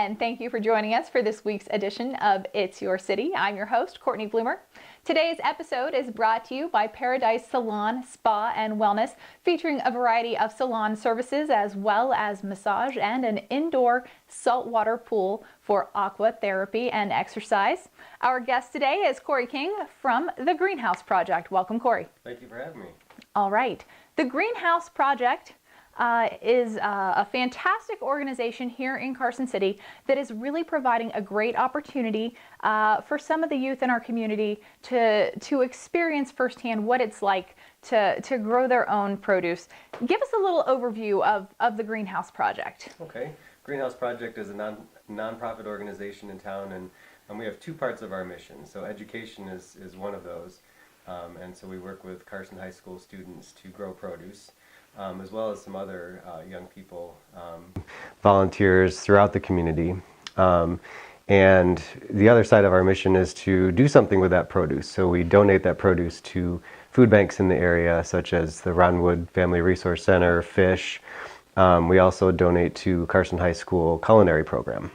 and thank you for joining us for this week's edition of It's Your City. I'm your host, Cortney Bloomer. Today's episode is brought to you by Paradise Salon, Spa, and Wellness, featuring a variety of salon services as well as massage and an indoor saltwater pool for aqua therapy and exercise. Our guest today is Cory King from the Greenhouse Project. Welcome, Cory. Thank you for having me. All right. The Greenhouse Project is a fantastic organization here in Carson City that is really providing a great opportunity for some of the youth in our community to experience firsthand what it's like to grow their own produce. Give us a little overview of the Greenhouse Project. Okay. Greenhouse Project is a non-profit organization in town, and we have two parts of our mission. So education is one of those, and so we work with Carson High School students to grow produce. As well as some other young people, volunteers throughout the community. And the other side of our mission is to do something with that produce. So we donate that produce to food banks in the area, such as the Ronwood Family Resource Center, FISH. We also donate to Carson High School culinary program.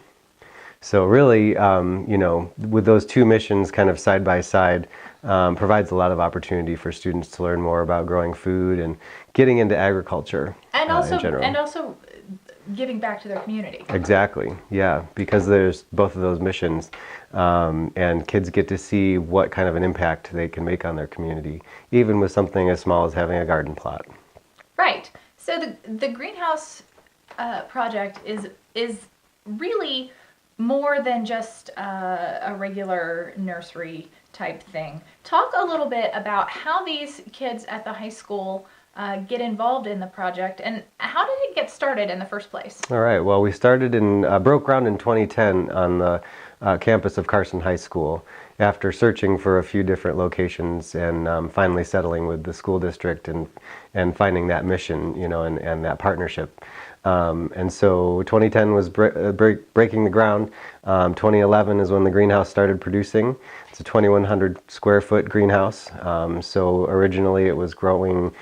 So really, with those two missions kind of side by side, provides a lot of opportunity for students to learn more about growing food and getting into agriculture and in general. And also giving back to their community. Exactly, yeah, because there's both of those missions, and kids get to see what kind of an impact they can make on their community, even with something as small as having a garden plot. Right. So the Greenhouse Project is really more than just a regular nursery type thing. Talk a little bit about how these kids at the high school get involved in the project, and how did it get started in the first place? All right, well, we started broke ground in 2010 on the campus of Carson High School after searching for a few different locations and finally settling with the school district and finding that mission, and that partnership. And so 2010 was breaking the ground. 2011 is when the greenhouse started producing. It's a 2,100 square foot greenhouse. So originally it was growing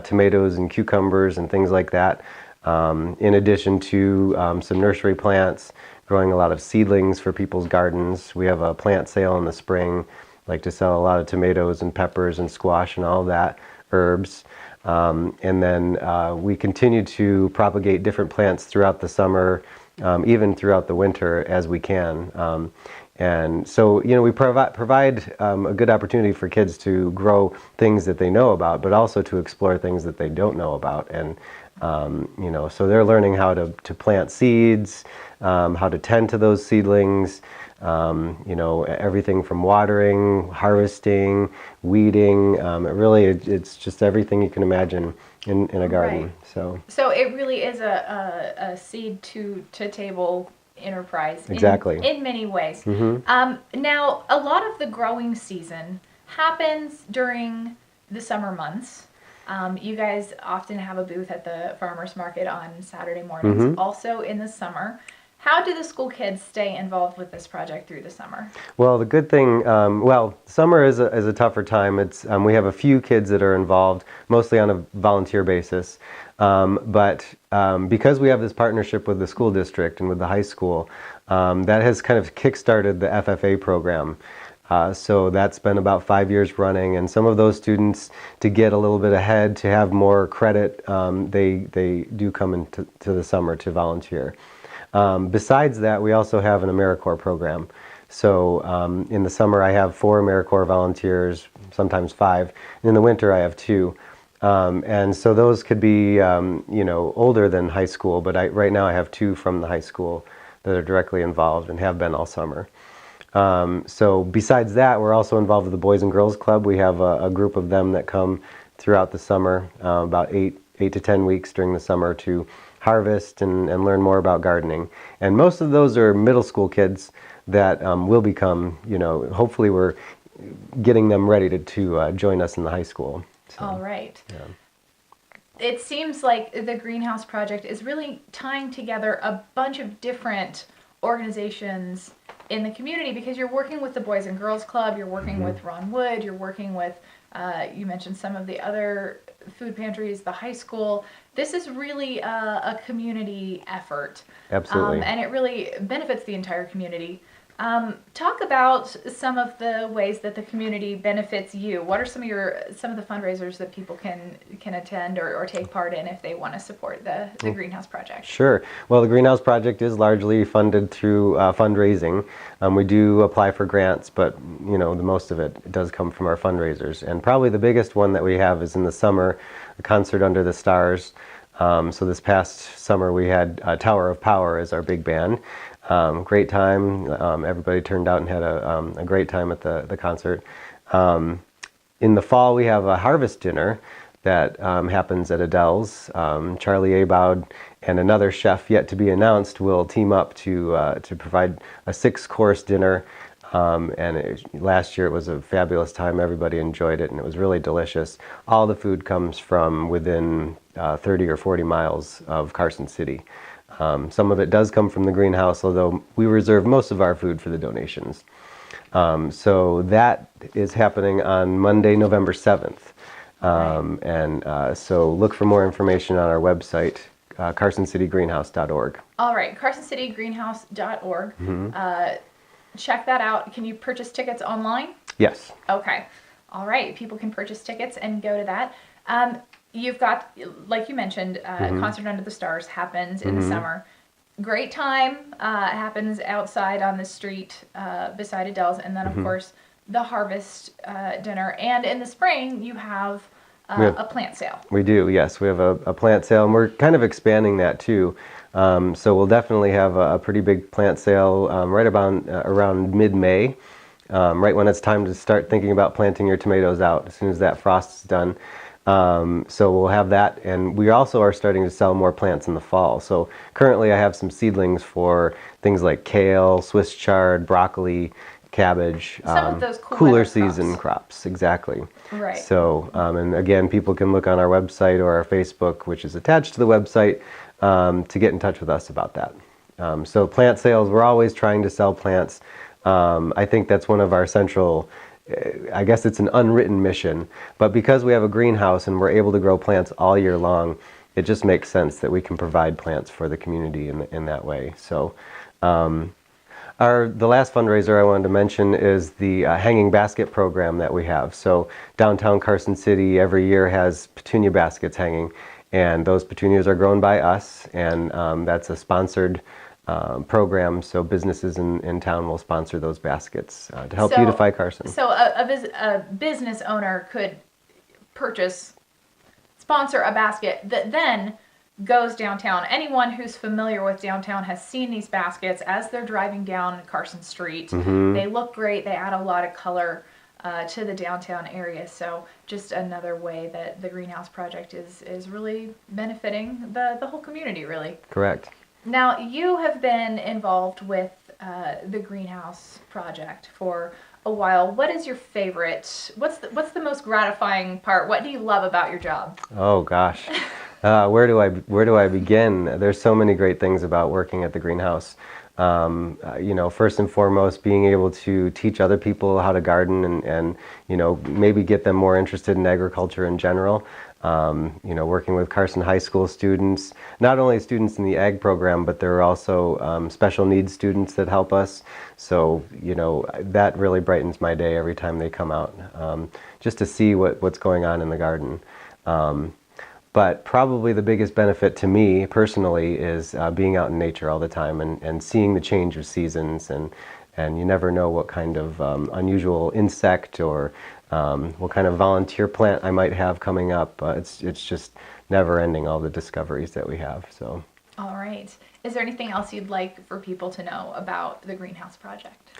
tomatoes and cucumbers and things like that. In addition to some nursery plants, growing a lot of seedlings for people's gardens. We have a plant sale in the spring, like to sell a lot of tomatoes and peppers and squash and all that, herbs. And then we continue to propagate different plants throughout the summer, even throughout the winter as we can. And so, we provide a good opportunity for kids to grow things that they know about, but also to explore things that they don't know about. And, so they're learning how to plant seeds, how to tend to those seedlings, everything from watering, harvesting, weeding. It's just everything you can imagine in a garden. Right. So it really is a seed to table enterprise. Exactly. In many ways. Mm-hmm. Now, a lot of the growing season happens during the summer months. You guys often have a booth at the farmers market on Saturday mornings, mm-hmm. also in the summer. How do the school kids stay involved with this project through the summer? Well, the good thing, summer is a tougher time. It's we have a few kids that are involved, mostly on a volunteer basis. But because we have this partnership with the school district and with the high school, that has kind of kickstarted the FFA program. So that's been about 5 years running, and some of those students, to get a little bit ahead, to have more credit, they do come into the summer to volunteer. Besides that, we also have an AmeriCorps program. So in the summer I have 4 AmeriCorps volunteers, sometimes 5. In the winter I have 2. And so those could be older than high school, but right now I have 2 from the high school that are directly involved and have been all summer. So besides that, we're also involved with the Boys and Girls Club. We have a group of them that come throughout the summer, about 8 to 10 weeks during the summer, to harvest and learn more about gardening. And most of those are middle school kids that will become, hopefully we're getting them ready to join us in the high school. So, all right. Yeah. It seems like the Greenhouse Project is really tying together a bunch of different organizations in the community, because you're working with the Boys and Girls Club, you're working mm-hmm. with Ron Wood, you're working with, you mentioned some of the other food pantries, the high school. This is really a community effort. Absolutely. And it really benefits the entire community. Talk about some of the ways that the community benefits you. What are some of the fundraisers that people can attend or take part in if they want to support the Greenhouse Project? Sure. Well, the Greenhouse Project is largely funded through fundraising. We do apply for grants, but the most of it does come from our fundraisers. And probably the biggest one that we have is in the summer, a concert under the stars. So this past summer we had Tower of Power as our big band. Great time. Everybody turned out and had a great time at the concert. In the fall we have a harvest dinner that happens at Adele's. Charlie Abaud and another chef yet to be announced will team up to provide a 6-course dinner. Last year it was a fabulous time. Everybody enjoyed it and it was really delicious. All the food comes from within 30 or 40 miles of Carson City. Some of it does come from the greenhouse, although we reserve most of our food for the donations. So that is happening on Monday, November 7th. So look for more information on our website, carsоncitygreenhouse.org. All right, carsоncitygreenhouse.org. Check that out. Can you purchase tickets online? Yes. Okay. All right. People can purchase tickets and go to that. You've got, like you mentioned, Concert Under the Stars happens in the summer. Great time. Happens outside on the street beside Adele's. And then, of course, the harvest dinner. And in the spring, you have a plant sale. We do, yes. We have a plant sale, and we're kind of expanding that, too. So we'll definitely have a pretty big plant sale right about around mid-May, right when it's time to start thinking about planting your tomatoes out, as soon as that frost is done. So we'll have that, and we also are starting to sell more plants in the fall. So currently I have some seedlings for things like kale, Swiss chard, broccoli, cabbage, Some of those cooler season crops. Exactly. Right. So, and again, people can look on our website or our Facebook, which is attached to the website, to get in touch with us about that. So plant sales, we're always trying to sell plants. I think that's one of our central, I guess it's an unwritten mission, but because we have a greenhouse and we're able to grow plants all year long, it just makes sense that we can provide plants for the community in that way. So the last fundraiser I wanted to mention is the hanging basket program that we have. So downtown Carson City every year has petunia baskets hanging, and those petunias are grown by us, and that's a sponsored program, so businesses in town will sponsor those baskets to help beautify Carson. So a business owner could sponsor a basket that then goes downtown. Anyone who's familiar with downtown has seen these baskets as they're driving down Carson Street. They look great. They add a lot of color to the downtown area. So just another way that the Greenhouse Project is really benefiting the whole community, really. Correct. Now, you have been involved with the Greenhouse Project for a while. What is your favorite? What's the most gratifying part? What do you love about your job? Oh gosh, where do I begin? There's so many great things about working at the greenhouse. First and foremost, being able to teach other people how to garden and maybe get them more interested in agriculture in general. Working with Carson High School students, not only students in the ag program, but there are also special needs students that help us. So, that really brightens my day every time they come out, just to see what's going on in the garden. But probably the biggest benefit to me personally is being out in nature all the time and seeing the change of seasons, and you never know what kind of unusual insect or what kind of volunteer plant I might have coming up. It's just never ending, all the discoveries that we have. So. All right. Is there anything else you'd like for people to know about the Greenhouse Project?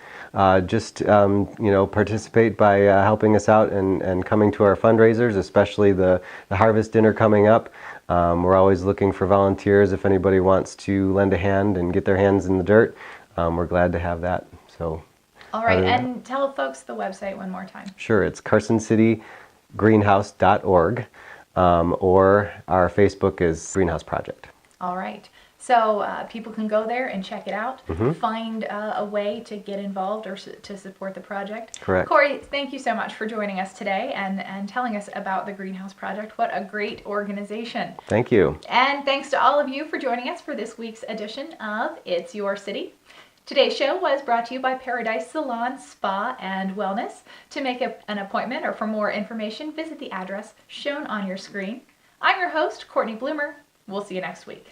Just participate by helping us out and coming to our fundraisers, especially the harvest dinner coming up. We're always looking for volunteers. If anybody wants to lend a hand and get their hands in the dirt, we're glad to have that. So. All right, and tell folks the website one more time. Sure, it's carsоncitygreenhouse.org, or our Facebook is Greenhouse Project. All right. So people can go there and check it out, find a way to get involved or to support the project. Correct. Cory, thank you so much for joining us today and telling us about the Greenhouse Project. What a great organization. Thank you. And thanks to all of you for joining us for this week's edition of It's Your City. Today's show was brought to you by Paradise Salon, Spa, and Wellness. To make an appointment or for more information, visit the address shown on your screen. I'm your host, Cortney Bloomer. We'll see you next week.